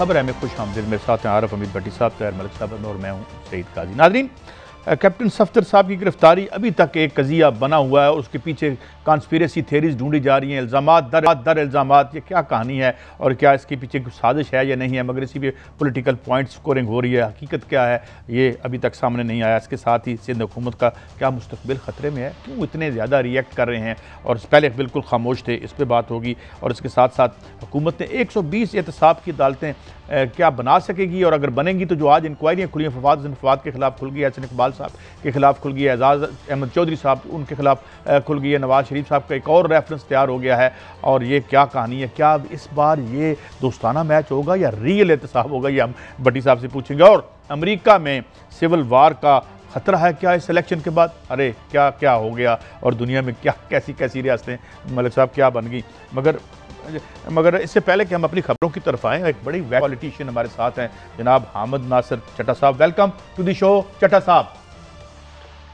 खबर है में खुश आमदीद। मेरे साथ हैं आरिफ हमीद भट्टी साहब, तैयार मलिक साहब और मैं हूँ सईद काजी। नाज़रीन, कैप्टन सफदर साहब की गिरफ्तारी अभी तक एक कज़िया बना हुआ है और उसके पीछे कॉन्स्पिरेसी थेरीज ढूंढी जा रही हैं, इल्ज़ामात दर इल्ज़ामात। ये क्या कहानी है और क्या इसके पीछे कुछ साजिश है या नहीं है, मगर इसी पे पॉलिटिकल पॉइंट स्कोरिंग हो रही है। हकीकत क्या है ये अभी तक सामने नहीं आया। इसके साथ ही सिंध हुकूमत का क्या मुस्तकबिल ख़तरे में है, क्यों इतने ज़्यादा रिएक्ट कर रहे हैं और पहले बिल्कुल खामोश थे, इस पर बात होगी। और इसके साथ साथ हुकूमत ने 120 एहतसाब की अदालतें क्या बना सकेगी, और अगर बनेंगी तो जो आज इंक्वायरियाँ खुली हैं, फवाद के खिलाफ खुल गई है, हसन इकबाल साहब के खिलाफ खुल गई है, एजाज अहमद चौधरी साहब उनके खिलाफ खुल गई है, नवाज शरीफ साहब का एक और रेफरेंस तैयार हो गया है। और ये क्या कहानी है, क्या इस बार ये दोस्ताना मैच होगा या रियल एहतसाब होगा, ये हम भट्टी साहब से पूछेंगे। और अमेरिका में सिविल वार का खतरा है क्या इस इलेक्शन के बाद? अरे क्या क्या हो गया, और दुनिया में क्या कैसी कैसी रियासतें मलिक साहब क्या बन गई। मगर इससे पहले कि हम अपनी खबरों की तरफ आएँ, एक बड़ी पॉलिटिशियन हमारे साथ हैं जनाब हामिद नासिर चट्टा साहब। वेलकम टू द शो चट्टा साहब।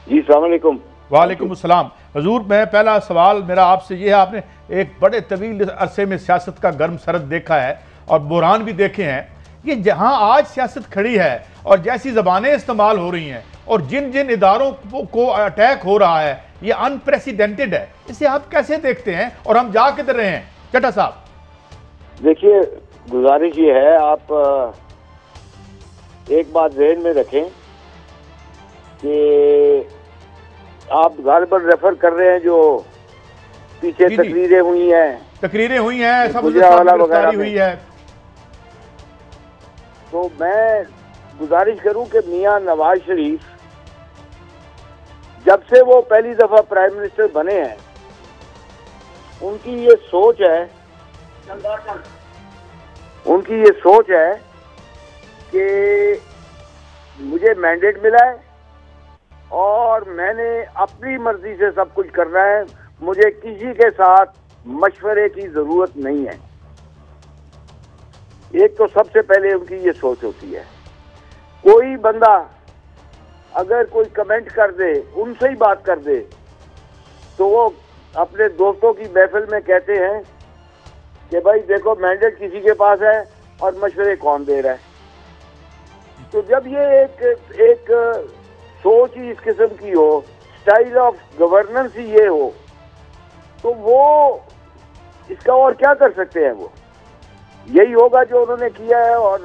जी अस्सलाम वालेकुम। वालेकुम अस्सलाम। हुजूर, मैं पहला सवाल मेरा आपसे ये है, आपने एक बड़े तवील अरसे में सियासत का गर्म सरद देखा है और बुरान भी देखे हैं। ये जहां आज सियासत खड़ी है और जैसी ज़बानें इस्तेमाल हो रही हैं और जिन जिन इदारों को अटैक हो रहा है, ये अनप्रेसिडेंटेड है। इसे आप कैसे देखते हैं और हम जा किधर रहे हैं चट्टा साहब? देखिए, गुजारिश ये है, आप एक बात ज़हन में रखें कि आप गालिबन रेफर कर रहे हैं जो पीछे तकरीरें हुई हैं, सब गिरफ्तारी हुई है। तो मैं गुजारिश करूं कि मियां नवाज शरीफ जब से वो पहली दफा प्राइम मिनिस्टर बने हैं, उनकी ये सोच है कि मुझे मैंडेट मिला है और मैंने अपनी मर्जी से सब कुछ करना है, मुझे किसी के साथ मशवरे की जरूरत नहीं है। एक तो सबसे पहले उनकी ये सोच होती है। कोई बंदा अगर कोई कमेंट कर दे, उनसे ही बात कर दे, तो वो अपने दोस्तों की महफिल में कहते हैं कि भाई देखो मैंडेट किसी के पास है और मशवरे कौन दे रहा है। तो जब ये एक सोच ही इस किस्म की हो, स्टाइल ऑफ गवर्नेंस ही ये हो, तो वो इसका और क्या कर सकते हैं? वो यही होगा जो उन्होंने किया है, और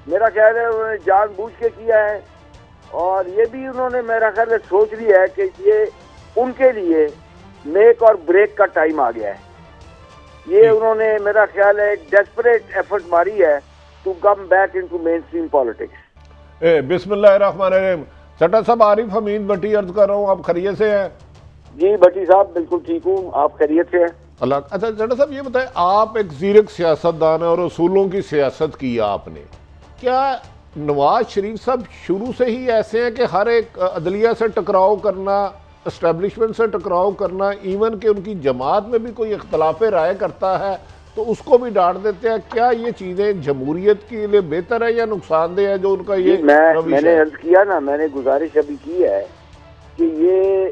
मेरा ख्याल है उन्होंने जानबूझ के किया है। और ये भी उन्होंने मेरा ख्याल है सोच लिया है कि ये उनके लिए मेक और ब्रेक का टाइम आ गया है। ये उन्होंने मेरा ख्याल है एक डेस्परेट एफर्ट मारी है to come back into mainstream politics. बिस्मिल्लाहिर्रहमानिर्रहीम। चट्टा साहब, आरिफ हमीद भट्टी अर्ज कर रहा हूँ, आप खैरियत से हैं? जी भट्टी साहब, बिल्कुल ठीक हूँ, आप खैरियत से हैं? अल्लाह। अच्छा चट्टा साहब, ये बताएं, आप एक ज़ीरक सियासतदान है और उसूलों की सियासत की आपने, क्या नवाज शरीफ साहब शुरू से ही ऐसे हैं कि हर एक अदलिया से टकराव करना, इस्टेब्लिशमेंट से टकराव करना, इवन कि उनकी जमात में भी कोई इख्तलाफ राय करता है तो उसको भी डांट देते हैं? क्या ये चीज़ें जमहूरियत के लिए बेहतर है या नुकसानदेह है जो उनका ये मैंने अर्ज किया ना, मैंने गुजारिश अभी की है कि ये,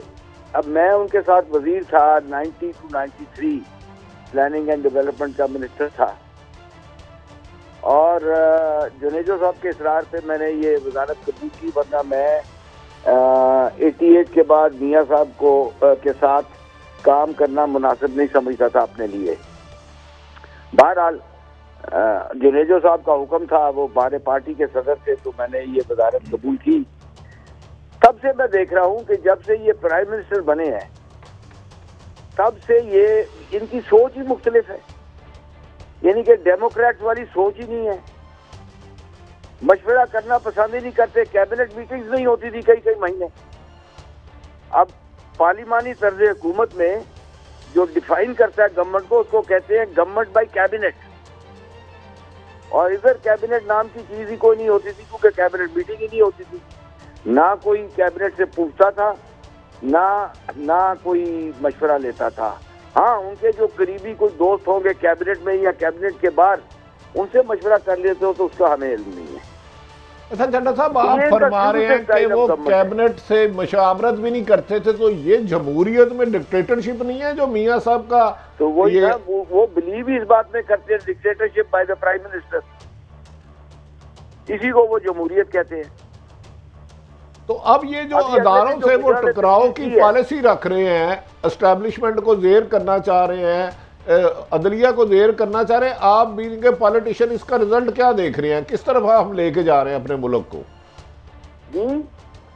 अब मैं उनके साथ वजीर था, 90 to 93 प्लानिंग एंड डेवलपमेंट का मिनिस्टर था, और जुनेजो साहब के इसरार पे मैंने ये वजारत कबूल की, वरना मैं 88 के बाद मियाँ साहब को के साथ काम करना मुनासिब नहीं समझता था अपने लिए। बहरहाल जुनेजो साहब का हुक्म था, वो हमारे पार्टी के सदर थे, तो मैंने ये वजारत कबूल की। तब से मैं देख रहा हूँ कि जब से ये प्राइम मिनिस्टर बने हैं, तब से ये इनकी सोच ही मुख्तलिफ है, यानी कि डेमोक्रेट वाली सोच ही नहीं है। मशवरा करना पसंद ही नहीं करते, कैबिनेट मीटिंग्स नहीं होती थी कई महीने। अब पार्लिमानी तर्ज हुकूमत में जो डिफाइन करता है गवर्नमेंट को, उसको कहते हैं गवर्नमेंट बाय कैबिनेट, और इधर कैबिनेट नाम की चीज ही कोई नहीं होती थी, क्योंकि कैबिनेट मीटिंग ही नहीं होती थी, ना कोई कैबिनेट से पूछता था, ना कोई मशवरा लेता था। हाँ, उनके जो करीबी कोई दोस्त होंगे कैबिनेट में या कैबिनेट के बाहर, उनसे मशवरा कर लेते हो, तो उसका हमें इल्म नहीं है। अच्छा चट्टा साहब, आप फरमा रहे हैं कि वो कैबिनेट से मशावरत भी नहीं करते थे, तो ये जमहूरियत में डिक्टेटरशिप नहीं है जो मियाँ साहब का? तो वो बिलीव ही इस बात में करते हैं, dictatorship by the prime minister. इसी को वो जमहूरियत कहते हैं। तो अब ये जो अदारों से वो टकराव की पॉलिसी रख रहे हैं, एस्टैब्लिशमेंट को जेर करना चाह रहे हैं, अदलिया को जेर करना चाह रहे हैं, आप बीइंग ए पॉलिटिशियन इसका रिजल्ट क्या देख रहे हैं? किस तरफ हम लेके जा रहे हैं अपने मुल्क को?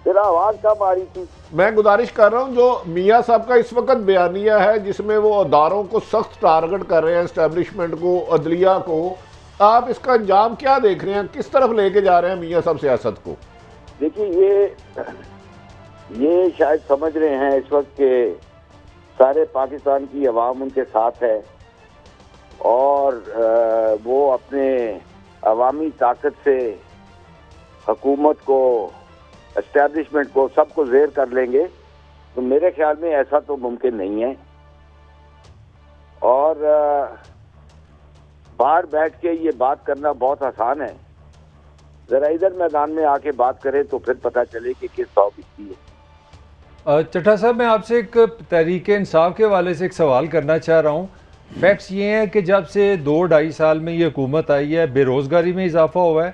तेरा आवाज कब आ रही थी? मैं गुजारिश कर रहा हूं, जो मियां साहब का इस वक्त बयानिया है जिसमें वो अदारों को सख्त टारगेट कर रहे हैं, एस्टैब्लिशमेंट को, अदलिया को, आप इसका अंजाम क्या देख रहे हैं? किस तरफ लेके जा रहे हैं मियां साहब सियासत को? देखिए, ये शायद समझ रहे हैं इस वक्त के सारे पाकिस्तान की अवाम उनके साथ है और वो अपने अवामी ताकत से हुकूमत को, एस्टैब्लिशमेंट को, सबको जेर कर लेंगे। तो मेरे ख्याल में ऐसा तो मुमकिन नहीं है। और बाहर बैठ के ये बात करना बहुत आसान है, जरा इधर मैदान में आके बात करें तो फिर पता चले कि किस सौ बिकती है। चट्टा साहब, मैं आपसे एक तहरीक इंसाफ के हवाले से एक सवाल करना चाह रहा हूँ। फैक्ट्स ये हैं कि जब से 2-2.5 साल में ये हुकूमत आई है, बेरोज़गारी में इजाफा हुआ है,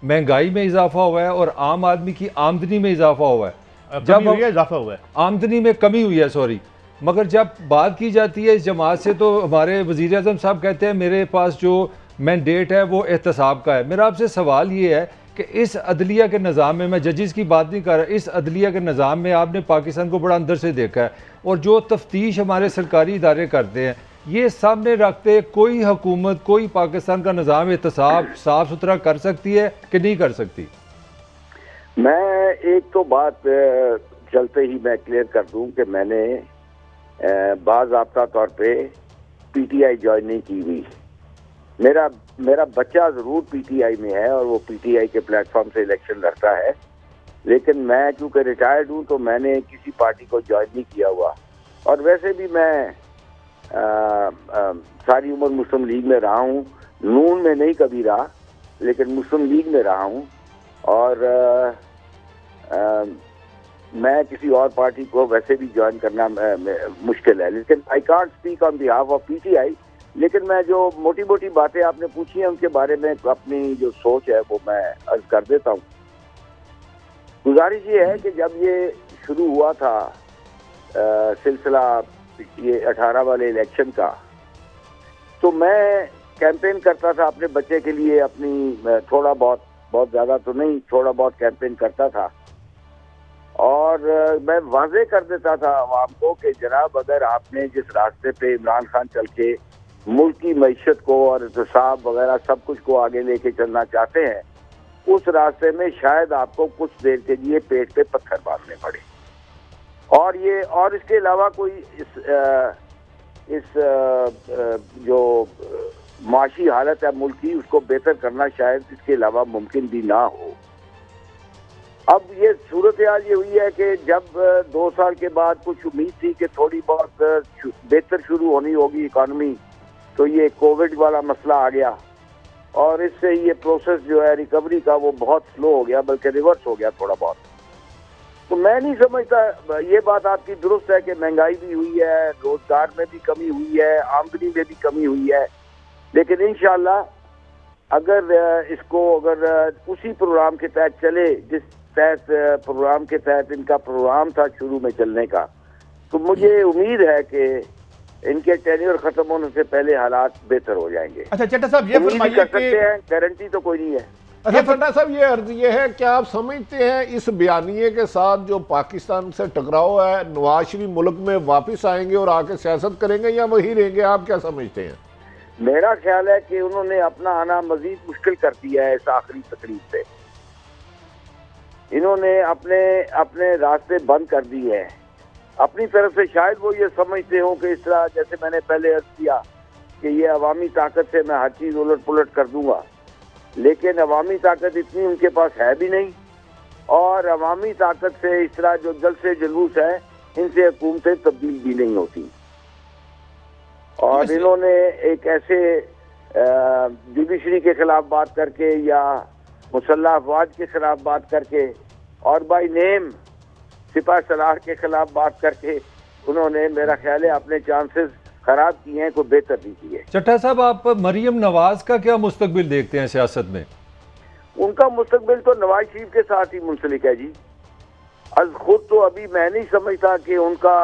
महंगाई में इजाफा हुआ है और आम आदमी की आमदनी में इजाफा हुआ है। जब इजाफा हुआ है, आमदनी में कमी हुई है, सॉरी। मगर जब बात की जाती है इस जमात से तो हमारे वज़ीर आज़म साहब कहते हैं मेरे पास जो मैंडेट है वो एहतसाब का है। मेरा आपसे सवाल ये है कि इस अदलिया के निज़ाम में, मैं जजेस की बात नहीं कर रहा, इस अदलिया के निज़ाम में आपने पाकिस्तान को बड़ा अंदर से देखा है और जो तफ्तीश हमारे सरकारी इदारे करते हैं, ये सामने रखते कोई हुकूमत, कोई पाकिस्तान का निज़ाम एहतसाब साफ़ सुथरा कर सकती है कि नहीं कर सकती? मैं एक तो बात चलते ही मैं क्लियर कर दूं कि मैंने बाज़ाब्ता तौर पे पीटीआई ज्वाइन नहीं की हुई। मेरा बच्चा ज़रूर पीटीआई में है और वो पीटीआई के प्लेटफॉर्म से इलेक्शन लड़ता है, लेकिन मैं चूँकि रिटायर्ड हूँ तो मैंने किसी पार्टी को ज्वाइन नहीं किया हुआ। और वैसे भी मैं सारी उम्र मुस्लिम लीग में रहा हूँ, नून में नहीं कभी रहा, लेकिन मुस्लिम लीग में रहा हूँ। और मैं किसी और पार्टी को वैसे भी ज्वाइन करना मुश्किल है, लेकिन I can't speak on behalf of PTI. लेकिन मैं जो मोटी मोटी बातें आपने पूछी हैं उनके बारे में अपनी जो सोच है वो मैं अर्ज कर देता हूँ। गुजारिश ये है कि जब ये शुरू हुआ था सिलसिला ये 18 वाले इलेक्शन का, तो मैं कैंपेन करता था अपने बच्चे के लिए, अपनी थोड़ा बहुत ज़्यादा तो नहीं, थोड़ा बहुत कैंपेन करता था और मैं वाजे कर देता था आवाम को कि जनाब, अगर आपने जिस रास्ते पे इमरान खान चल के मुल्क की मईशत को और एहतसाब वगैरह सब कुछ को आगे लेके चलना चाहते हैं, उस रास्ते में शायद आपको कुछ देर के लिए पेट पे पत्थर बांधने पड़े। और इसके अलावा कोई इस जो माशी हालत है मुल्क की, उसको बेहतर करना शायद इसके अलावा मुमकिन भी ना हो। अब ये सूरत हाल ये हुई है कि जब 2 साल के बाद कुछ उम्मीद थी कि थोड़ी बहुत बेहतर शुरू होनी होगी इकॉनमी, तो ये कोविड वाला मसला आ गया और इससे ये प्रोसेस जो है रिकवरी का वो बहुत स्लो हो गया, बल्कि रिवर्स हो गया थोड़ा बहुत। तो मैं नहीं समझता, ये बात आपकी दुरुस्त है कि महंगाई भी हुई है, रोजगार में भी कमी हुई है, आमदनी में भी कमी हुई है, लेकिन इंशाल्लाह अगर उसी प्रोग्राम के तहत चले जिस प्रोग्राम के तहत इनका प्रोग्राम था शुरू में चलने का, तो मुझे उम्मीद है कि इनके टेन्योर खत्म होने से पहले हालात बेहतर हो जाएंगे। अच्छा चट्टा साहब, ये उम्मीद कर सकते हैं, गारंटी तो कोई नहीं है। अच्छा चट्टा साहब, ये अर्ज ये है कि आप समझते हैं इस बयानिए के साथ जो पाकिस्तान से टकराव है, नवाज शरीफ मुल्क में वापस आएंगे और आके सियासत करेंगे या वही रहेंगे? आप क्या समझते हैं? मेरा ख्याल है कि उन्होंने अपना आना मजीद मुश्किल कर दिया है इस आखिरी तकरीब से। इन्होंने अपने रास्ते बंद कर दिए हैं अपनी तरफ से। शायद वो ये समझते हो कि इस तरह, जैसे मैंने पहले अर्ज किया कि ये अवामी ताकत से मैं हर चीज़ उलट पुलट कर दूंगा, लेकिन अवामी ताकत इतनी उनके पास है भी नहीं और अवामी ताकत से इस तरह जो जलसे जुलूस है, इनसे हुकूमतें तब्दील भी नहीं होती। और इन्होंने एक ऐसे जुडिशरी के खिलाफ बात करके या मुसल्लह अफवाज के खिलाफ बात करके और बाय नेम सिपा सलाह के खिलाफ बात करके उन्होंने, मेरा ख्याल है, अपने चांसेस खराब किए हैं, कोई बेहतर नहीं किए। चट्टा साहब, आप मरियम नवाज का क्या मुस्तकबिल देखते हैं सियासत में? उनका मुस्तकबिल तो नवाज शरीफ के साथ ही मुंसलिक है जी। आज खुद तो अभी मैं नहीं समझता कि उनका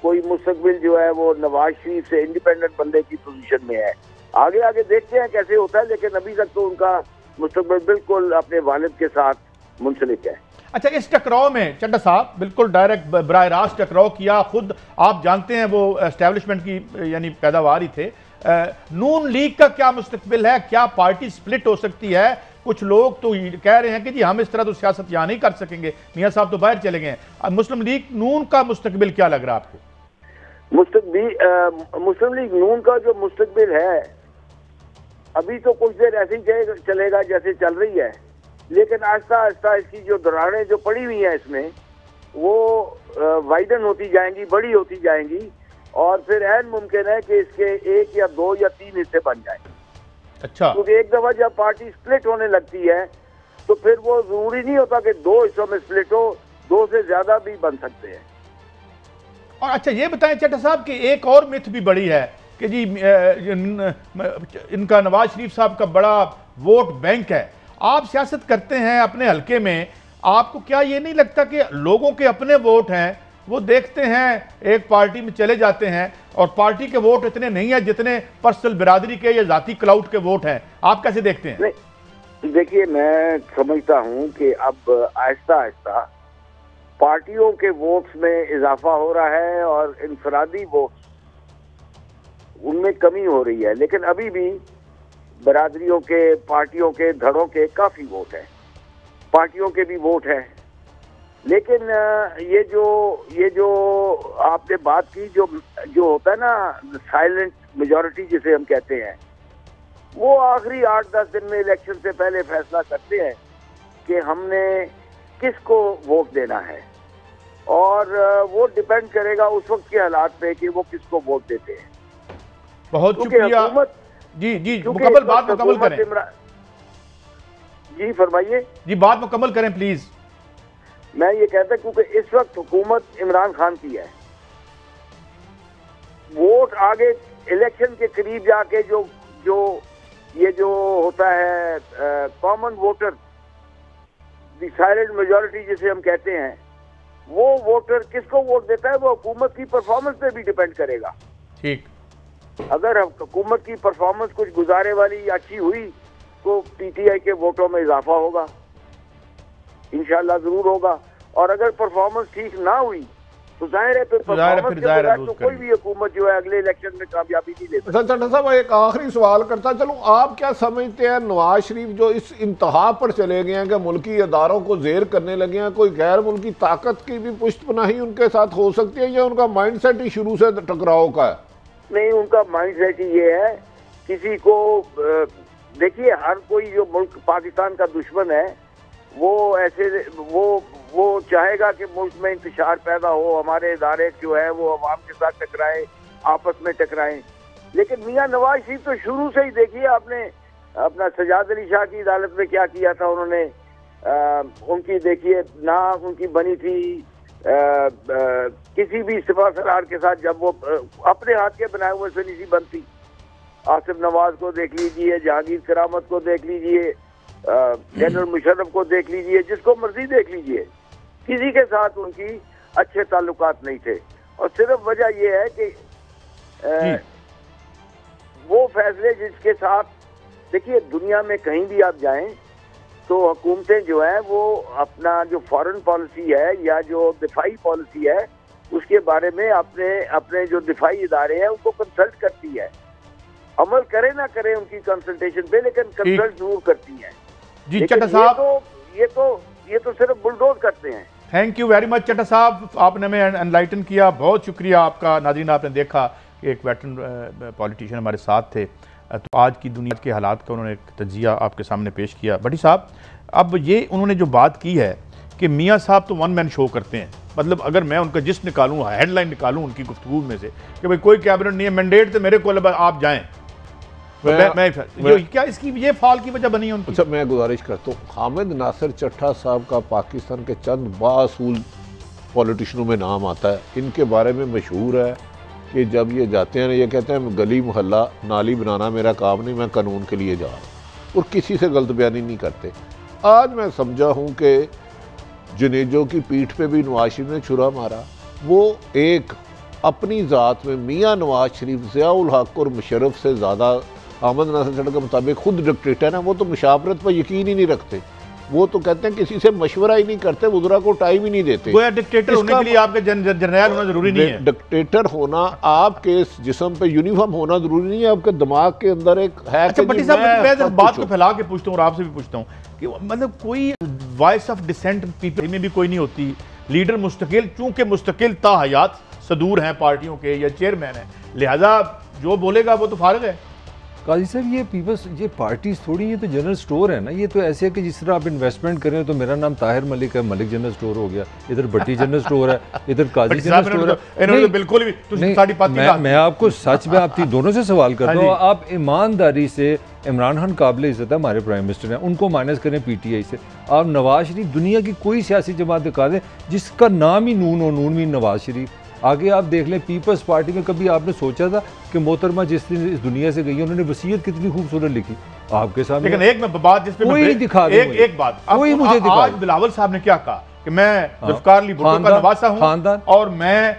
कोई मुस्तकबिल जो है वो नवाज शरीफ से इंडिपेंडेंट बंदे की पोजीशन में है। आगे आगे देखते हैं कैसे होता है, लेकिन अभी तक तो उनका मुस्तकबिल बिल्कुल अपने वालिद के साथ मुंसलिक है। अच्छा, इस टकराव में चड्ढा साहब बिल्कुल डायरेक्ट बराह रास्त टकराव किया, खुद आप जानते हैं वो एस्टेब्लिशमेंट की यानी पैदावार ही थे। नून लीग का क्या मुस्तकबिल है, क्या पार्टी स्प्लिट हो सकती है? कुछ लोग तो कह रहे हैं कि जी हम इस तरह तो सियासत यहाँ नहीं कर सकेंगे, मियाँ साहब तो बाहर चले गए हैं। अब मुस्लिम लीग नून का मुस्तकबिल क्या लग रहा है आपको? मुस्लिम लीग नून का जो मुस्तकबिल है अभी तो कुछ देर ऐसे ही चलेगा जैसे चल रही है, लेकिन आहिस्ता आहिस्ता इसकी जो दरारें जो पड़ी हुई हैं इसमें वो वाइडन होती जाएंगी, बड़ी होती जाएंगी, और फिर ऐन मुमकिन है कि इसके 1 या 2 या 3 हिस्से बन जाए। अच्छा, क्योंकि एक दफा जब पार्टी स्प्लिट होने लगती है तो फिर वो जरूरी नहीं होता कि 2 हिस्सों में स्प्लिट हो, 2 से ज्यादा भी बन सकते हैं। और अच्छा ये बताएं चड्ढा साहब कि एक और मिथ भी बड़ी है कि जी इनका नवाज शरीफ साहब का बड़ा वोट बैंक है। आप सियासत करते हैं अपने हलके में, आपको क्या ये नहीं लगता कि लोगों के अपने वोट हैं, वो देखते हैं एक पार्टी में चले जाते हैं और पार्टी के वोट इतने नहीं है जितने पर्सनल बिरादरी के या जाती क्लाउड के वोट हैं? आप कैसे देखते हैं? नहीं, देखिए मैं समझता हूं कि अब आहिस्ता आहिस्ता पार्टियों के वोट्स में इजाफा हो रहा है और इनफरादी वोट्स उनमें कमी हो रही है, लेकिन अभी भी बरादरियों के, पार्टियों के, धड़ों के काफी वोट हैं, पार्टियों के भी वोट हैं। लेकिन ये जो आपने बात की, जो होता है ना साइलेंट मेजॉरिटी जिसे हम कहते हैं, वो आखिरी 8-10 दिन में इलेक्शन से पहले फैसला करते हैं कि हमने किसको वोट देना है, और वो डिपेंड करेगा उस वक्त के हालात पे कि वो किसको वोट देते हैं। बहुत शुक्रिया जी मुकम्मल बात मुकम्मल करें जी, फरमाइए जी, बात मुकम्मल करें प्लीज। मैं ये कहता क्योंकि इस वक्त हुकूमत इमरान खान की है, वोट आगे इलेक्शन के करीब जाके जो होता है common voter, the silent majority जिसे हम कहते हैं, वो वोटर किसको वोट देता है वो हुकूमत की परफॉर्मेंस पे भी डिपेंड करेगा। ठीक, अगर हुकूमत की परफॉर्मेंस कुछ गुजारे वाली अच्छी हुई तो पीटीआई के वोटों में इजाफा होगा, इंशाल्लाह जरूर होगा, और अगर परफॉर्मेंस ठीक ना हुई तो जाहिर है परफॉर्मेंस के बगैर तो कोई भी हुकूमत जो है अगले इलेक्शन में कामयाबी नहीं ले सकती। चड्ढा साहब एक आखिरी सवाल करता चलूं, आप क्या समझते हैं नवाज शरीफ जो इस इंतहा पर चले गए हैं कि मुल्की अदारों को जेर करने लगे हैं, कोई गैर मुल्की ताकत की भी पुष्टपनाही उनके साथ हो सकती है या उनका माइंड सेट ही शुरू से टकराव का है? नहीं, उनका माइंड सेट ही ये है, किसी को देखिए हर कोई जो मुल्क पाकिस्तान का दुश्मन है वो ऐसे वो चाहेगा कि मुल्क में इंतशार पैदा हो, हमारे इदारे जो है वो अवाम के साथ टकराए, आपस में टकराएं। लेकिन मियां नवाज शरीफ तो शुरू से ही देखिए आपने अपना सजाद अली शाह की अदालत में क्या किया था उन्होंने, उनकी देखिए ना उनकी बनी थी किसी भी इस्तीफा सरार के साथ, जब वो अपने हाथ के बनाए हुए से नहीं बनती। आसिफ नवाज को देख लीजिए, जहांगीर करामत को देख लीजिए, जनरल मुशर्रफ को देख लीजिए, जिसको मर्जी देख लीजिए, किसी के साथ उनकी अच्छे ताल्लुकात नहीं थे। और सिर्फ वजह यह है कि वो फैसले जिसके साथ, देखिए दुनिया में कहीं भी आप जाएं तो हुकूमतें जो है वो अपना जो फॉरेन पॉलिसी है या जो दिफाई पॉलिसी है उसके बारे में अपने जो दिफाई इदारे हैं उनको कंसल्ट करती है, अमल करे ना करे उनकी कंसल्टेशन पे, लेकिन कंसल्ट जरूर करती है। जी चड्ढा साहब, ये तो सिर्फ बुलडोज करते हैं। Thank you very much Chadha साहब, आपने हमें एनलाइटन किया, बहुत शुक्रिया आपका। नाज़रीन आपने देखा कि एक वेटरन पॉलिटिशियन हमारे साथ थे, तो आज की दुनिया के हालात का उन्होंने एक तजिया आपके सामने पेश किया। भट्टी साहब, अब ये उन्होंने जो बात की है कि मियाँ साहब तो वन मैन शो करते हैं, मतलब अगर मैं उनका जिस निकालूँ, हेडलाइन निकालूँ उनकी गुफ्तगू में से कि भाई कोई कैबिनेट नहीं है, मैंडेट तो मेरे को आप जाएँ, क्या इसकी ये फाल की वजह बनी है उनकी? अच्छा, मैं गुजारिश करता हूँ, हामिद नासिर चट्टा साहब का पाकिस्तान के चंद बासूल पॉलिटिशियनों में नाम आता है। इनके बारे में मशहूर है कि जब ये जाते हैं ये कहते हैं गली मोहल्ला नाली बनाना मेरा काम नहीं, मैं कानून के लिए जा रहा हूँ। और किसी से गलत बयानी नहीं करते। आज मैं समझा हूँ कि जुनेजो की पीठ पे भी नवाज शरीफ ने छुरा मारा। वो एक अपनी ज़ात में मियाँ नवाज शरीफ, ज़ियाउल हक और मुशर्रफ से ज़्यादा अहमद नासिर के मुताबिक खुद डिक्टेटर हैं। वो तो मुशावरत पर यकीन ही नहीं रखते, वो तो कहते हैं किसी से मशवरा ही नहीं करते, वज़रा को टाइम ही नहीं देते। डिक्टेटर होने के लिए आपके जर्नैल होना जरूरी नहीं है। डिक्टेटर होना आपके जिस्म पे यूनिफॉर्म होना जरूरी नहीं है, आपके दिमाग के अंदर एक है। अच्छा भट्टी साहब, मैं बात को फैला के पूछता हूँ और आपसे भी पूछता हूँ कि मतलब कोई वॉइस ऑफ डिसेंट पीपल में भी कोई नहीं होती, लीडर मुस्तकिल, चूंकि मुस्तकिल ताहयात सदूर हैं पार्टियों के या चेयरमैन हैं, लिहाजा जो बोलेगा वो तो फारिग है। काजी साहब, ये पीपल्स, ये पार्टीज थोड़ी, ये तो जनरल स्टोर है ना। ये तो ऐसे है कि जिस तरह आप इन्वेस्टमेंट करें, तो मेरा नाम ताहिर मलिक है, मलिक जनरल स्टोर हो गया, इधर भट्टी जनरल स्टोर है, इधर काजी जनरल स्टोर है। बिल्कुल भी मैं आपको सच में आप दोनों से सवाल करता हूँ। आप ईमानदारी से, इमरान खान काबिल इज़्ज़त है, हमारे प्राइम मिनिस्टर हैं, उनको माइनस करें पीटीआई से। आप नवाज शरीफ, दुनिया की कोई सियासी जमात दिखा दें जिसका नाम ही नून और नून भी नवाज शरीफ। आगे आप देख लें, पीपल्स पार्टी में कभी आपने सोचा था कि मोहतरमा जिस दिन इस दुनिया से गई, उन्होंने वसीयत कितनी खूबसूरत लिखी आपके सामने। लेकिन एक मैं बात जिस पे कोई दिखा दे, एक बात कोई मुझे दिखा। आज बिलावल साहब ने क्या कहा कि मैं ज़ुल्फ़िकार अली भुट्टो का नवासा हूं और मैं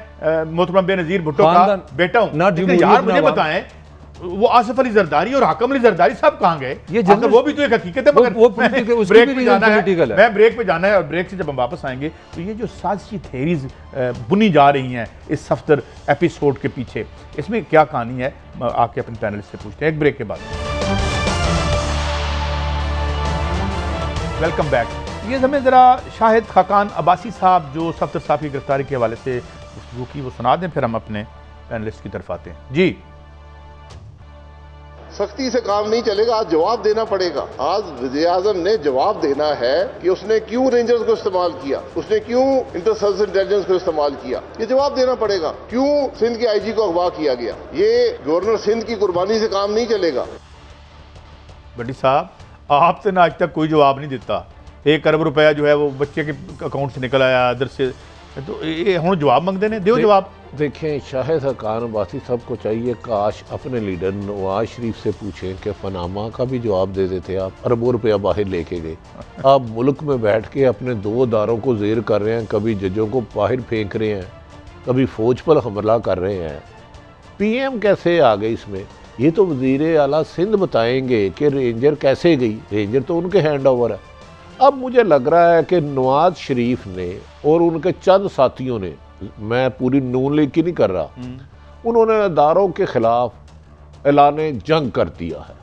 मोहतरमा बेनज़ीर भुट्टो का बेटा हूं। यार मुझे बताएं, वो आसिफ अली जरदारी और हाकम अली जरदारी साहब कहाँ गए? ये वो भी तो एक हकीकत है, मगर ब्रेक पे जाना है, मैं ब्रेक पे जाना है, और ब्रेक से जब हम वापस आएंगे तो ये जो साजिशी थेरीज बुनी जा रही हैं इस सफ्तर एपिसोड के पीछे, इसमें क्या कहानी है, आके अपने पैनलिस्ट से पूछते हैं एक ब्रेक के बाद। Welcome back. ये हमें ज़रा शाहिद खाकान अब्बासी साहब जो सफ्तर साहब की गिरफ्तारी के हवाले से गुफ्तगू की, वो सुना दें, फिर हम अपने पैनलिस्ट की तरफ आते हैं। जी, सख्ती से काम नहीं चलेगा, आज जवाब देना पड़ेगा। आज वज़ीर-ए-आज़म ने जवाब देना है कि उसने क्यों रेंजर्स को इस्तेमाल किया, उसने क्यों इंटर सर्विस इंटेलिजेंस को इस्तेमाल किया, ये जवाब देना पड़ेगा। क्यों सिंध के आईजी को अगवा किया गया, ये गवर्नर सिंध की कुर्बानी से काम नहीं चलेगा। भट्टी साहब, आपसे ना आज तक कोई जवाब नहीं देता। 1 अरब रुपया जो है वो बच्चे के अकाउंट से निकल आया इधर से, तो ये हम जवाब मांगते हैं, दो जवाब। देखें, शाहिद खाकान अब्बासी साहब को चाहिए काश अपने लीडर नवाज शरीफ से पूछें कि पनामा का भी जवाब दे देते। आप अरबों रुपया बाहर लेके गए, आप मुल्क में बैठ के अपने 2 अदारों को ज़ेर कर रहे हैं, कभी जजों को बाहर फेंक रहे हैं, कभी फौज पर हमला कर रहे हैं। पीएम कैसे आ गए इसमें? ये तो वज़ीर आला सिंध बताएंगे कि रेंजर कैसे गई, रेंजर तो उनके हैंड ओवर है। अब मुझे लग रहा है कि नवाज शरीफ ने और उनके चंद साथियों ने, मैं पूरी नून लीग की नहीं कर रहा, उन्होंने अदारों के खिलाफ ऐलाने जंग कर दिया है।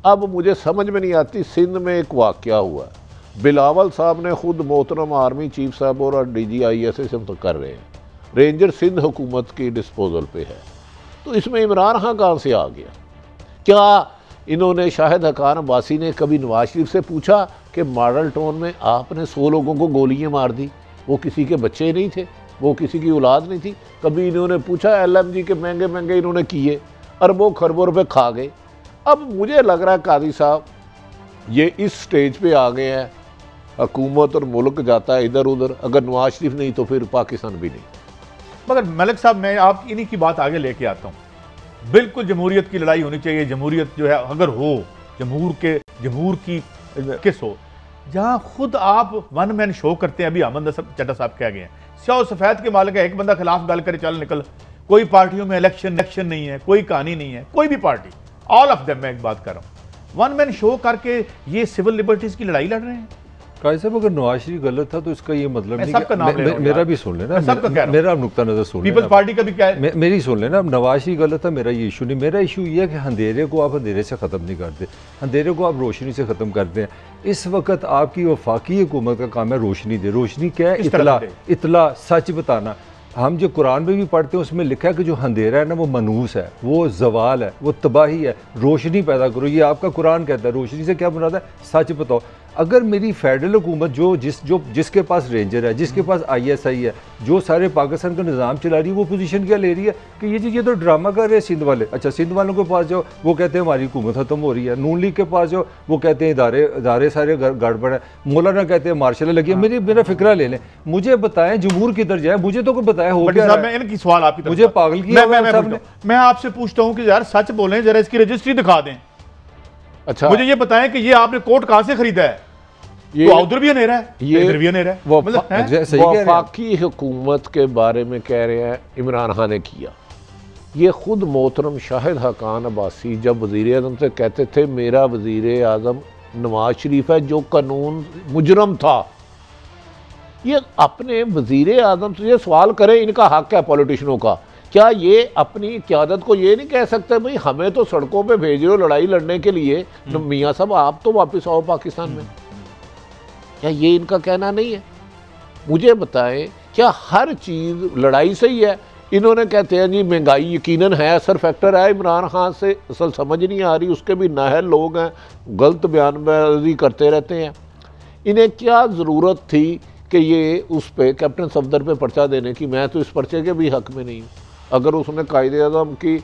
अब मुझे समझ में नहीं आती, सिंध में एक वाक़या हुआ है, बिलावल साहब ने खुद मोहतरम आर्मी चीफ साहब और DGIS से कर रहे हैं, रेंजर सिंध हुकूमत की डिस्पोजल पे है, तो इसमें इमरान खान कहाँ से आ गया? क्या इन्होंने, शाहिद खाकान अब्बासी ने कभी नवाज शरीफ से पूछा कि मॉडल टाउन में आपने 100 लोगों को गोलियां मार दी, वो किसी के बच्चे नहीं थे, वो किसी की औलाद नहीं थी? कभी इन्होंने पूछा? LMG के महंगे महंगे इन्होंने किए, अरबों खरबों रुपए खा गए। अब मुझे लग रहा है काजी साहब ये इस स्टेज पे आ गए हैं, हुकूमत और मुल्क जाता है इधर उधर, अगर नवाज शरीफ नहीं तो फिर पाकिस्तान भी नहीं। मगर मलिक साहब, मैं आप इन्हीं की बात आगे लेके आता हूँ। बिल्कुल जमहूरियत की लड़ाई होनी चाहिए, जमहूरियत जो है अगर हो, जमहूर की किस हो, जहाँ खुद आप 1 मैन शो करते हैं। अभी अहमद चड्डा साहब कह गए हैं, स्याह सफ़ेद के मालिक है, एक बंदा खिलाफ गल करे चल निकल। कोई पार्टियों में इलेक्शन नहीं है, कोई कहानी नहीं है, कोई भी पार्टी, ऑल ऑफ देम, मैं एक बात कर रहा हूँ, 1 मैन शो करके ये सिविल लिबर्टीज की लड़ाई लड़ रहे हैं। काजी साहब, अगर नवाज शरीफ गलत था तो इसका ये मतलब नहीं, मेरा भी सुन लेना, मेरा नुक्ता नजर सुन, पीपल्स पार्टी का भी क्या है, मेरी सुन लेना। नवाज शरीफ गलत था, मेरा ये इशू नहीं। मेरा इशू ये है कि अंधेरे को आप अंधेरे से ख़त्म नहीं करते, अंधेरे को आप रोशनी से ख़त्म करते हैं। इस वक्त आपकी वफाकी हुकूमत का काम है रोशनी दे। रोशनी क्या है? इतला, सच बताना। हम जो कुरान में भी पढ़ते हैं उसमें लिखा है कि जो अंधेरा है ना वो मनूस है, वो जवाल है, वो तबाही है, रोशनी पैदा करो। ये आपका कुरान कहता है। रोशनी से क्या मुराद है? सच बताओ। अगर मेरी फेडरल हुकूमत जिसके पास रेंजर है, जिसके पास ISI है, जो सारे पाकिस्तान का निज़ाम चला रही है, वो पोजीशन क्या ले रही है कि ये तो ड्रामा कर रहे हैं सिंध वाले। अच्छा, सिंध वालों के पास जाओ, वो कहते हैं हमारी हुकूमत ख़त्म हो रही है। नून लीग के पास जाओ, वो कहते हैं इदारे सारे गड़बड़ है। मौलाना कहते हैं मार्शल लगी है। मेरा फिक्रा ले लें, मुझे बताएं जमहूर किधर जाए, मुझे तो कोई बताया हो क्या। मैं इनकी सवाल आपकी, मुझे पागल किया। मैं आपसे पूछता हूँ कि यार सच बोलें, जरा इसकी रजिस्ट्री दिखा दें। अच्छा, मुझे ये बताएं कि ये आपने कोट कहां से खरीदा है? ये तो उधर भी अंधेरा है, इधर भी अंधेरा है। वफाकी हुकूमत के बारे में कह रहे हैं इमरान खान ने किया। ये खुद मोहतरम शाहिद हकान अब्बासी जब वज़ीर आज़म से कहते थे मेरा वज़ीर आज़म नवाज शरीफ है जो कानून मुजरम था, ये अपने वज़ीर आज़म से ये सवाल करें, इनका हक है पॉलिटिशियनों का, क्या ये अपनी क़यादत को ये नहीं कह सकते भाई हमें तो सड़कों पे भेज रहे हो लड़ाई लड़ने के लिए, मियाँ साहब आप तो वापस आओ पाकिस्तान में? क्या ये इनका कहना नहीं है? मुझे बताएं, क्या हर चीज़ लड़ाई से ही है? इन्होंने कहते हैं जी महंगाई यकीनन है, असर फैक्टर है, इमरान खान से असल समझ नहीं आ रही, उसके भी नाअहल लोग हैं, गलत बयानबाजी करते रहते हैं। इन्हें क्या ज़रूरत थी कि ये उस पर कैप्टन सफदर पे पर्चा देने की? मैं तो इस पर्चे के भी हक़ में नहीं हूँ। अगर उसने कायदे-ए-आज़म की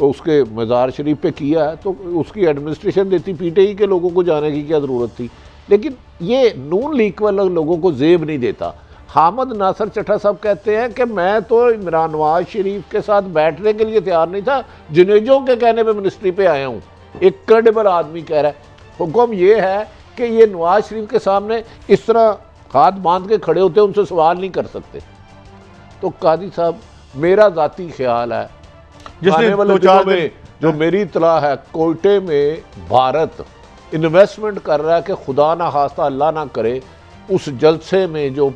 उसके मज़ार शरीफ पे किया है तो उसकी एडमिनिस्ट्रेशन देती, PTI के लोगों को जाने की क्या ज़रूरत थी? लेकिन ये नून लीग वाले लोगों को जेब नहीं देता। हामिद नासिर चट्टा साहब कहते हैं कि मैं तो इमरान नवाज शरीफ के साथ बैठने के लिए तैयार नहीं था, जुनेजों के कहने पे मिनिस्ट्री पे आया हूँ। एक क्रेडिबल आदमी कह रहा है। हुक्म ये है कि ये नवाज शरीफ के सामने इस तरह हाथ बांध के खड़े होते, उनसे सवाल नहीं कर सकते। तो कादी साहब, मेरा ज़ाती ख्याल है आने वाले दिनों में जो मेरी इत्तला है, कोयटे में भारत इन्वेस्टमेंट कर रहा है कि खुदा ना खास्ता अल्लाह ना करे उस जलसे में जो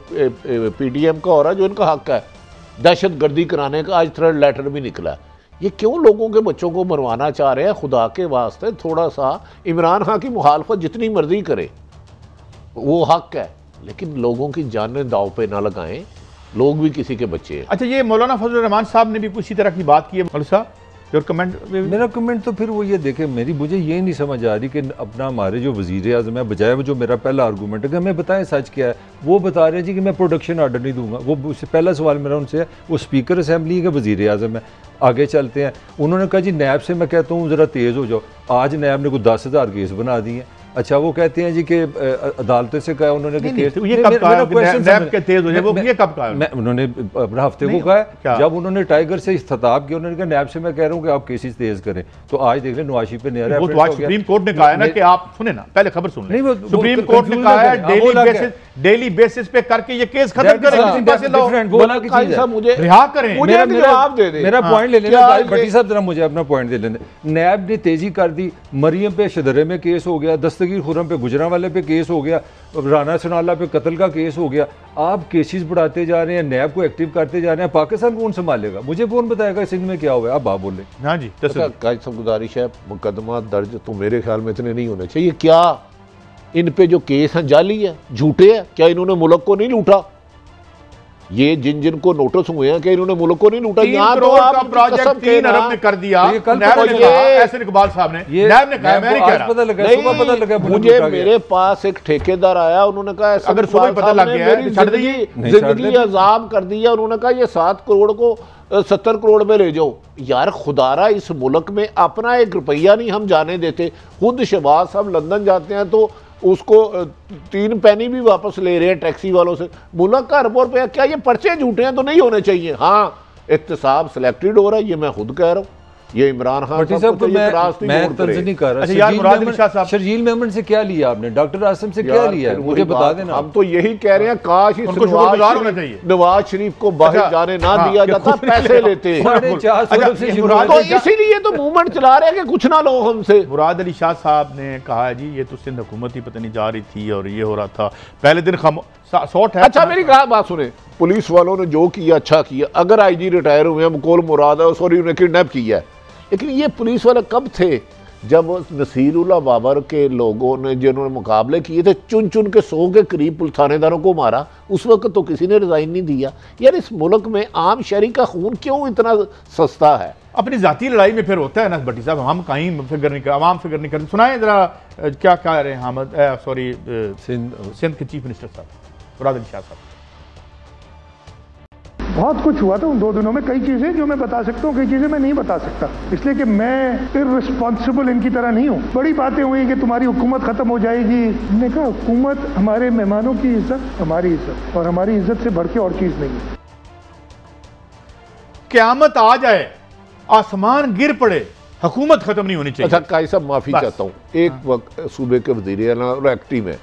PDM का हो रहा है, जो इनका हक है, दहशत गर्दी कराने का आज थर्ड लेटर भी निकला। ये क्यों लोगों के बच्चों को मरवाना चाह रहे हैं? खुदा के वास्ते थोड़ा सा इमरान खान की मुखालफत जितनी मर्जी करे, वो हक है, लेकिन लोगों की जानें दाव पे ना लगाएं, लोग भी किसी के बच्चे हैं। अच्छा, ये मौलाना फजल रहमान साहब ने भी कुछ इसी तरह की बात की है। मौलाना साहब, और कमेंट, मेरा कमेंट तो फिर वो ये देखे, मुझे ये नहीं समझ आ रही कि अपना हमारे जो वज़ीर आज़म है, बजाय वो जो मेरा पहला आर्गूमेंट है कि हमें बताएं सच क्या है, वो बता रहे हैं जी कि मैं प्रोडक्शन ऑर्डर नहीं दूंगा। वो पहला सवाल मेरा उनसे है, वो स्पीकर असम्बली का वज़ीर आज़म है। आगे चलते हैं, उन्होंने कहा जी नैब से मैं कहता हूँ ज़रा तेज़ हो जाओ। आज नैब ने कोई 10,000 केस बना दिए हैं। अच्छा, वो कहते हैं जी कि अदालतों से कहा उन्होंने कि केस, ये कब कहा नैब के तेज हो जाए, वो ये कब कहा? उन्होंने अपना हफ्ते को कहा, जब उन्होंने टाइगर से इख्तिताब किया, उन्होंने कहा नैब से मैं कह रहा हूँ कि आप केसेस तेज करें। तो आज देख लें नवाज शरीफ पे नया वो तो आज सुप्रीम कोर्ट ने कहा है ना कि आप सुने ना, पहले खबर सुन लें। सुप्रीम कोर्ट ने कहा है डेली बेसिस पे करके ये केस खत्म करें, रिहा करें। मेरा पॉइंट ले लेना भट्टी साहब, जरा मुझे अपना पॉइंट दे लेने। नैब ने तेजी कर दी, मरियम पे शदरे में केस हो गया, दस्तगीर खुर्रम पे गुजरांवाले पे केस हो गया, राना सनाउल्लाह पे कत्ल का केस हो गया। आप केसेस बढ़ाते जा रहे हैं, नैब को एक्टिव करते जा रहे हैं। पाकिस्तान कौन संभालेगा? मुझे कौन बताएगा सिंध में क्या हुआ है? आप बात बोले। हाँ जी, काजी साहब गुजारिश है, मुकदमा दर्ज तो मेरे ख्याल में इतने नहीं होने चाहिए। क्या इन पे जो केस हैं जाली है, झूठे हैं? क्या इन्होंने मुल्क को नहीं लूटा? ये जिन जिन को नोटिस हुए हैं कि इन्होंने मुल्क को नहीं लूटा, 3 करोड़ का प्रोजेक्ट 3 अरब में कर दिया ऐसे इकबाल साहब ने, नैब ने कहा, मैं नहीं कह रहा। मुझे मेरे पास एक ठेकेदार आया, उन्होंने कहा अगर सुबह पता लग गया जिंदगी अजाब कर दिया। उन्होंने कहा ये 7 करोड़ को 70 करोड़ में ले जाओ। यार खुदारा, इस मुल्क में अपना 1 रुपया नहीं हम जाने देते। खुद शहबाज साहब लंदन जाते हैं तो उसको 3 पैनी भी वापस ले रहे हैं टैक्सी वालों से। मुल्क का अरबों रुपया, क्या ये पर्चे झूठे हैं तो नहीं होने चाहिए? हाँ, इख्तिसाब सिलेक्टेड हो रहा है, ये मैं खुद कह रहा हूँ। ये इमरान खान साहब को मैं तर्ज नहीं कर रहा। शर्जील मेमन से क्या लिया आपने? डॉक्टर आसिम से क्या लिया? मुझे बता देना। हम तो यही कह रहे हैं, काश नवाज शरीफ को बाहर जाने ना दिया जाता, पैसे लेते। तो इसीलिए तो मूवमेंट चला रहे हैं कि कुछ ना लो हमसे। मुराद अली शाह साहब ने कहा जी ये तो सिंध हुकूमत ही पता नहीं जा रही थी और ये हो रहा था पहले दिन शॉर्ट है। अच्छा, मेरी बात सुने, पुलिस वालों ने जो किया अच्छा किया। अगर IG रिटायर हुए हैं, मुकोल मुराद है, सॉरी उन्हें किडनैप किया है, लेकिन ये पुलिस वाले कब थे? जब नसीरुल्लाह बाबर के लोगों ने जिन्होंने मुकाबले किए थे, चुन चुन के 100 के करीब थानेदारों को मारा, उस वक्त तो किसी ने रिजाइन नहीं दिया। यार इस मुल्क में आम शहरी का खून क्यों इतना सस्ता है? अपनी जाती लड़ाई में फिर होता है ना भट्टी साहब, हम कहीं फिक्र नहीं कर, आवाम फिक्र नहीं करते। सुनाए जरा क्या कह रहे हैं हामिद, सॉरी सिंध के चीफ मिनिस्टर साहब मुराद अली शाह साहब। बहुत कुछ हुआ था उन 2 दिनों में, कई चीज़ें जो मैं बता सकता हूँ, कई चीज़ें मैं नहीं बता सकता, इसलिए कि मैं इररिस्पॉन्सिबल इनकी तरह नहीं हूँ। बड़ी बातें हुई कि तुम्हारी हुकूमत ख़त्म हो जाएगी। हमने कहा हुकूमत हमारे मेहमानों की इज्जत हमारी इज्जत, और हमारी इज्जत से बढ़ के और चीज़ नहीं है। क़यामत आ जाए, आसमान गिर पड़े, हुकूमत खत्म नहीं होनी चाहिए। अच्छा काई साहब माफी चाहता हूँ, एक वक्त सूबे के वजीर आला और एक्टिव है,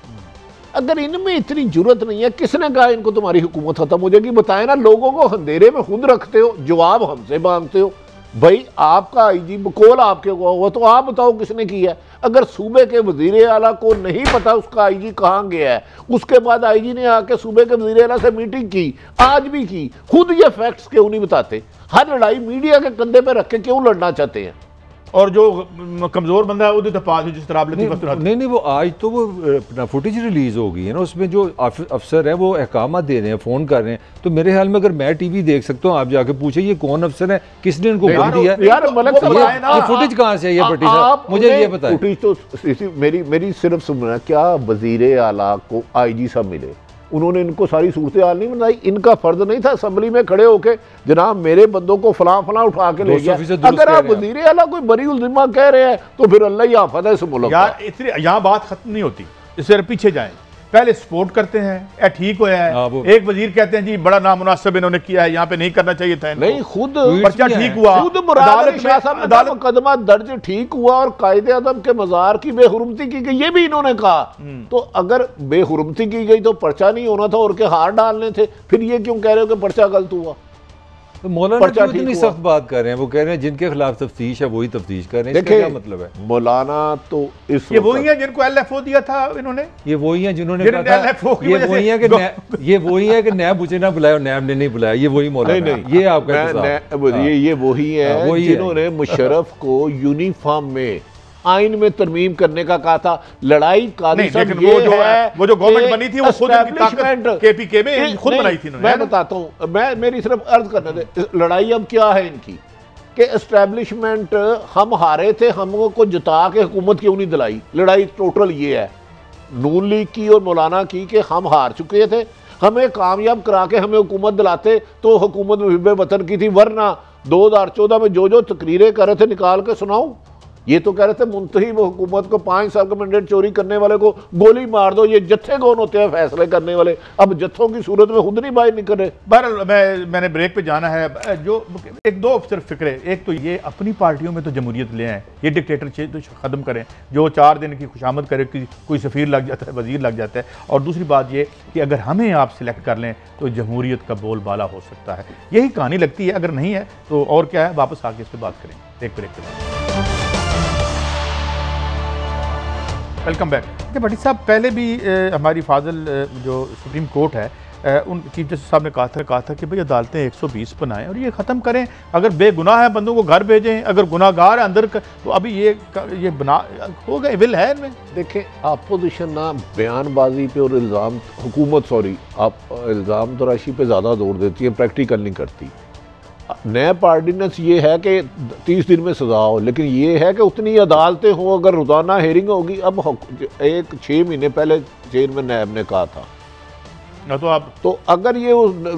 अगर इनमें इतनी जरूरत नहीं है, किसने कहा इनको तुम्हारी हुकूमत खत्म हो जाएगी? बताए ना, लोगों को अंधेरे में खुद रखते हो, जवाब हमसे मांगते हो। भाई आपका आईजी बकौल आपके हुआ तो आप बताओ किसने किया है? अगर सूबे के वजीर आला को नहीं पता उसका आईजी कहाँ गया है, उसके बाद आईजी ने आके सूबे के वजीर आला से मीटिंग की, आज भी की, खुद ये फैक्ट्स क्यों नहीं बताते? हर लड़ाई मीडिया के कंधे पे रख के क्यों लड़ना चाहते हैं? और जो कमजोर बंदा है वो पास जिस तरह नहीं, वो आज तो वो अपना फुटेज रिलीज हो गई है ना, उसमें जो अफसर है वो अहकाम दे रहे हैं, फोन कर रहे हैं। तो मेरे ख्याल में अगर मैं टीवी देख सकता हूँ, आप जाके पूछे ये कौन अफसर है, किसने इनको बोल दिया? यार मलक साहब ये फुटेज कहाँ से है ये भट्टी साहब, मुझे ये बताएं। फुटेज तो मेरी सिर्फ सुनना, क्या वजीर आला को आईजी साहब मिले, उन्होंने इनको सारी सूरत हाल नहीं बताई? इनका फर्ज नहीं था असेंबली में खड़े होके जनाब मेरे बंदों को फलां फलां उठा के ले गया? अगर आप वजीर आला कोई बरी उल्जिमा कह रहे हैं तो फिर अल्लाह ही आफत है इस मुल्क यार। इसलिए यहाँ बात खत्म नहीं होती, इससे पीछे जाएं। पहले सपोर्ट करते हैं, ठीक हुआ है, एक वजीर कहते हैं जी बड़ा नामुनासिब इन्होंने किया है, यहाँ पे नहीं करना चाहिए था, नहीं खुद पर्चा ठीक हुआ, खुद अदालत मुकदमा दर्ज ठीक हुआ और कायदे आज़म के मज़ार की बेहुरमती की गई, ये भी इन्होंने कहा। तो अगर बेहुरमती की गई तो पर्चा नहीं होना था और के हार डालने थे, फिर ये क्यों कह रहे हो कि पर्चा गलत हुआ? तो मौलाना क्यों इतनी सख्त बात कर रहे हैं? वो कह रहे हैं जिनके खिलाफ तफ्तीश है वही तफ्तीश कर रहे हैं, इसका क्या मतलब है? मौलाना तो इस ये वही है जिनको LFO दिया था इन्होंने, ये वही है जिन्होंने कहा था, ये वही है कि नैब मुझे ना बुलाया और नैब ने नहीं बुलाया, ये वही मौलाना है। ये आपका ये वही है जिन्होंने मुशर्रफ को यूनिफॉर्म में आइन में तरमीम करने का कहा था। लड़ाई कादी साहब वो जो गवर्नमेंट बनी थी वो खुद KPK में खुद बनाई थी। मैं बताता हूँ, मैं मेरी सिर्फ अर्ज करने दे, लड़ाई अब क्या है इनकी कि एस्टैब्लिशमेंट हम हारे थे, हमको जिता के हुकूमत क्यों नहीं दिलाई? लड़ाई टोटल ये है नून लीग की और मौलाना की कि हम हार चुके थे, हमें कामयाब करा के हमें हुकूमत दिलाते तो हुकूमत मुहिब वतन की थी, वरना 2014 में जो तकरीरें कर रहे थे निकाल के सुनाऊं। ये तो कह रहे थे मुंतहिब हुकूमत को 5 साल का मैंडेट चोरी करने वाले को गोली मार दो। ये जत्थे कौन होते हैं फैसले करने वाले? अब जत्थों की सूरत में खुद नहीं बाहर निकल रहे। बहरहाल मैंने ब्रेक पे जाना है। जो एक दो सिर्फ फिक्रे, एक तो ये अपनी पार्टियों में तो जमहूरियत ले आए, ये डिक्टेटरशिप तो ख़त्म करें, जो 4 दिन की खुशामद करे कि कोई सफ़ीर लग जाता है, वज़ीर लग जाता है। और दूसरी बात ये कि अगर हमें आप सिलेक्ट कर लें तो जमहूरियत का बोलबाला हो सकता है। यही कहानी लगती है, अगर नहीं है तो और क्या है, वापस आके इस पर बात करें ब्रेक के बाद। Welcome back. देखिए भट्टी साहब, पहले भी हमारी फाजिल जो सुप्रीम कोर्ट है उन चीफ जस्टिस साहब ने कहा था कि भाई अदालतें 120 बनाएं और ये ख़त्म करें, अगर बेगुनाह है बंदों को घर भेजें, अगर गुनाहगार है अंदर तो अभी ये बना हो गए विल है इनमें। देखें अपोजिशन ना बयानबाजी पे और इल्ज़ाम आप इल्ज़ाम तराशी पे ज़्यादा जोर देती है, प्रैक्टिकल नहीं करती। नैब ऑर्डिनेंस ये है कि 30 दिन में सजा हो, लेकिन ये है कि उतनी अदालतें हों, अगर रोज़ाना हेयरिंग होगी। अब 6 महीने पहले चेयरमैन नैब ने कहा था तो अगर ये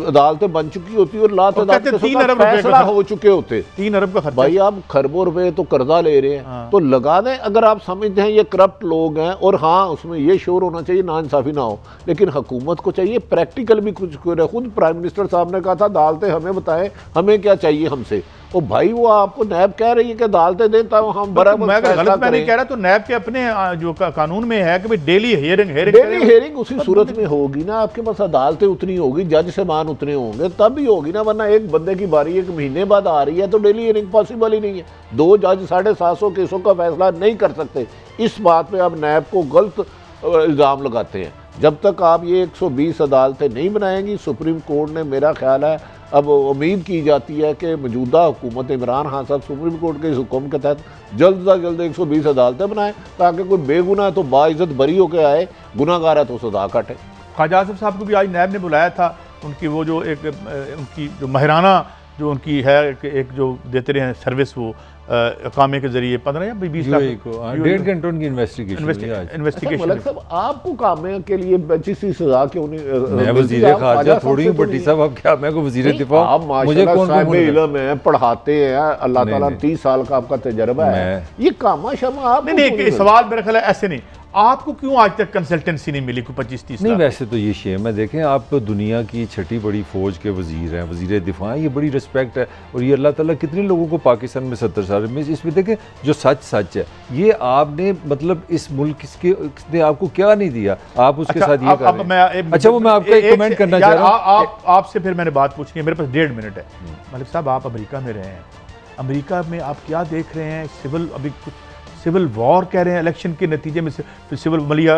अदालतें बन चुकी होती और फैसला हो चुके होते, 3 अरब का खर्चा। भाई आप खरबों रुपए तो कर्जा ले रहे हैं। हाँ। तो लगा दें अगर आप समझते हैं ये करप्ट लोग हैं, और हाँ उसमें ये शोर होना चाहिए नाइंसाफी ना हो, लेकिन हुकूमत को चाहिए प्रैक्टिकल भी कुछ करे। खुद प्राइम मिनिस्टर साहब ने कहा था अदालतें हमें बताएं हमें क्या चाहिए हमसे। ओ भाई वो आपको नैब कह रही है कि अदालतें दें तब हम बराबर। मैं गलत मैं नहीं कह रहा, तो नैब के अपने जो कानून में है कि भाई डेली हेयरिंग उसी सूरत में होगी ना, आपके पास अदालतें उतनी होगी, जज सामान उतने होंगे तब ही होगी ना, वरना एक बंदे की बारी 1 महीने बाद आ रही है तो डेली हियरिंग पॉसिबल ही नहीं है। 2 जज 750 केसों का फैसला नहीं कर सकते। इस बात पे आप नैब को गलत इल्ज़ाम लगाते हैं। जब तक आप ये 120 अदालतें नहीं बनाएंगी, सुप्रीम कोर्ट ने मेरा ख्याल है अब उम्मीद की जाती है कि मौजूदा हुकूमत इमरान खान साहब सुप्रीम कोर्ट के इस हुक्म के तहत जल्द से जल्द 120 अदालतें बनाएं, ताकि कोई बेगुनाह तो बाइज्जत बरी होकर आए, गुनाहगार है तो सजा काटे। ख्वाजा आसिफ साहब को भी आज नैब ने बुलाया था, उनकी वो जो उनकी जो माहिराना जो उनकी है एक जो देते रहे सर्विस, वो कामे के जरिए 15 या 20 लाख को 1.5 घंटे की इन्वेस्टिगेशन। सब आपको कामे के लिए बची सजा क्यों नहीं? मैं वज़ीर ख़ारजा थोड़ी हूं भट्टी साहब, अब क्या मैं को वज़ीर दिफा? आप माशाल्लाह साहिब इल्म है, पढ़ाते हैं, अल्लाह ताला 30 साल का आपका तजर्बा है, ये कामा शमा आप नहीं। सवाल मेरा ख्याल है ऐसे नहीं, आपको क्यों आज तक कंसल्टेंसी नहीं मिली कोई 25-30 नहीं, वैसे तो ये शेम है। देखें, आप दुनिया की छठी बड़ी फ़ौज के वज़ीर हैं, वज़ीर दिफा हैं, ये बड़ी रिस्पेक्ट है। और ये अल्लाह ताला कितने लोगों को पाकिस्तान में 70 साल में, इसमें देखें जो सच है, ये आपने मतलब इस मुल्क ने आपको क्या नहीं दिया, आप उसके साथ ये कर रहे हैं। अच्छा, वो मैं आपका एक कमेंट करना चाह रहा हूँ। आपसे फिर मैंने बात पूछनी है, मेरे पास 1.5 मिनट है। मलिक साहब, आप अमेरिका में रहे हैं, अमेरिका में आप क्या देख रहे हैं? सिविल वॉर कह रहे हैं इलेक्शन के नतीजे में। सिविल मलिया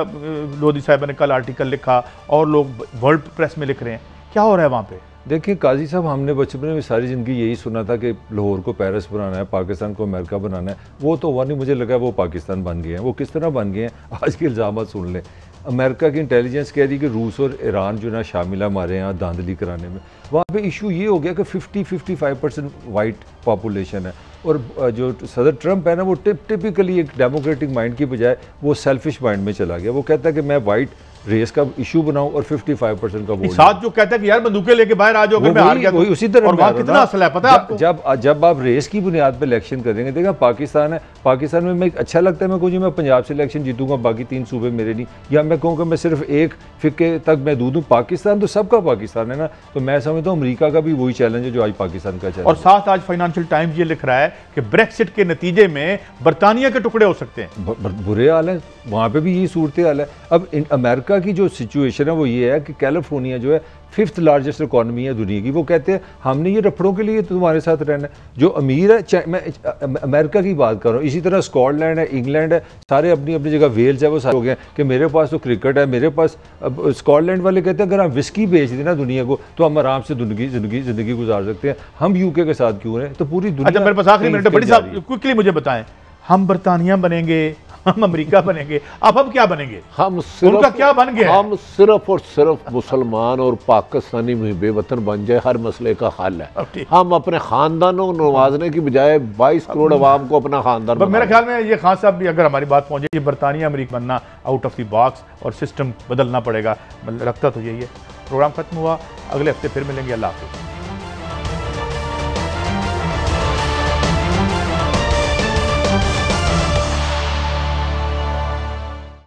लोधी साहब ने कल आर्टिकल लिखा और लोग वर्ल्ड प्रेस में लिख रहे हैं, क्या हो रहा है वहाँ पे? देखिए काजी साहब, हमने बचपन में सारी ज़िंदगी यही सुना था कि लाहौर को पेरिस बनाना है, पाकिस्तान को अमेरिका बनाना है। वो तो हुआ नहीं, मुझे लगा वो पाकिस्तान बन गए हैं। वो किस तरह बन गए हैं, आज के इल्ज़ाम सुन लें। अमेरिका की इंटेलिजेंस कह रही है कि रूस और ईरान जो ना शामिल है हमारे यहाँ धांधली कराने में। वहाँ पे इशू ये हो गया कि 50-55% वाइट पॉपुलेशन है। और जो सदर ट्रंप है ना, वो टिपिकली एक डेमोक्रेटिक माइंड की बजाय वो सेल्फिश माइंड में चला गया। वो कहता है कि मैं वाइट रेस का इशू बनाऊं और 55% का वोट साथ जो कहता है कि यार बंदूकें लेके बाहर आ जाओ, मैं हार गया, वही उसी तरह। और वहाँ कितना असला है पता है आपको? जब आप रेस की बुनियाद पर इलेक्शन करेंगे, देखा पाकिस्तान है, पाकिस्तान में मैं अच्छा लगता है मैं कहूँ मैं पंजाब से इलेक्शन जीतूंगा, बाकी 3 सूबे मेरे नहीं, या मैं कहूँ कि मैं सिर्फ एक फिक्के तक मैं दूँ। पाकिस्तान तो सबका पाकिस्तान है ना। तो मैं समझता हूँ अमेरिका का भी वही चैलेंज है जो आज पाकिस्तान का चैलेंज। और साथ आज फाइनेंशियल टाइम्स ये लिख रहा है कि ब्रेक्सिट के नतीजे में बरतानिया के टुकड़े हो सकते हैं। बुरे हाल है, वहाँ पे भी यही सूरत हाल है। अब अमेरिका की जो सिचुएशन है वो ये है कि कैलिफोर्निया जो है 5th लार्जेस्ट इकॉनमी है दुनिया की। वो कहते हैं हमने ये रफड़ों के लिए तुम्हारे साथ रहना है। जो अमीर है, मैं अमेरिका की बात कर रहा हूँ, इसी तरह स्कॉटलैंड है, इंग्लैंड है, सारे अपनी अपनी जगह, वेल्स है, वो सारे हो गए कि मेरे पास तो क्रिकेट है, मेरे पास। अब स्कॉटलैंड वाले कहते हैं अगर हम विस्की बेच दें ना दुनिया को तो हम आराम से जिंदगी गुजार सकते हैं, हम यूके के साथ क्यों रहें? तो पूरी दुनिया। अच्छा, मेरे पास आखिरी मिनट है, बड़ी साहब क्विकली मुझे बताएं, हम बरतानिया बनेंगे, हम अमेरिका बनेंगे, अब क्या बनेंगे? हम सिर्फ, उनका क्या बन गया? हम सिर्फ और सिर्फ मुसलमान और पाकिस्तानी मुहिब वतन बन जाए, हर मसले का हल है। हम अपने खानदानों को नवाजने की बजाय 22 करोड़ अवाम को अपना खानदान। मेरे ख्याल में ये खान साहब भी अगर हमारी बात पहुंचे, ये बरतानिया अमेरिका बनना आउट ऑफ द बॉक्स और सिस्टम बदलना पड़ेगा, लगता तो यही है। प्रोग्राम खत्म हुआ, अगले हफ्ते फिर मिलेंगे। अल्लाह हाफिज़।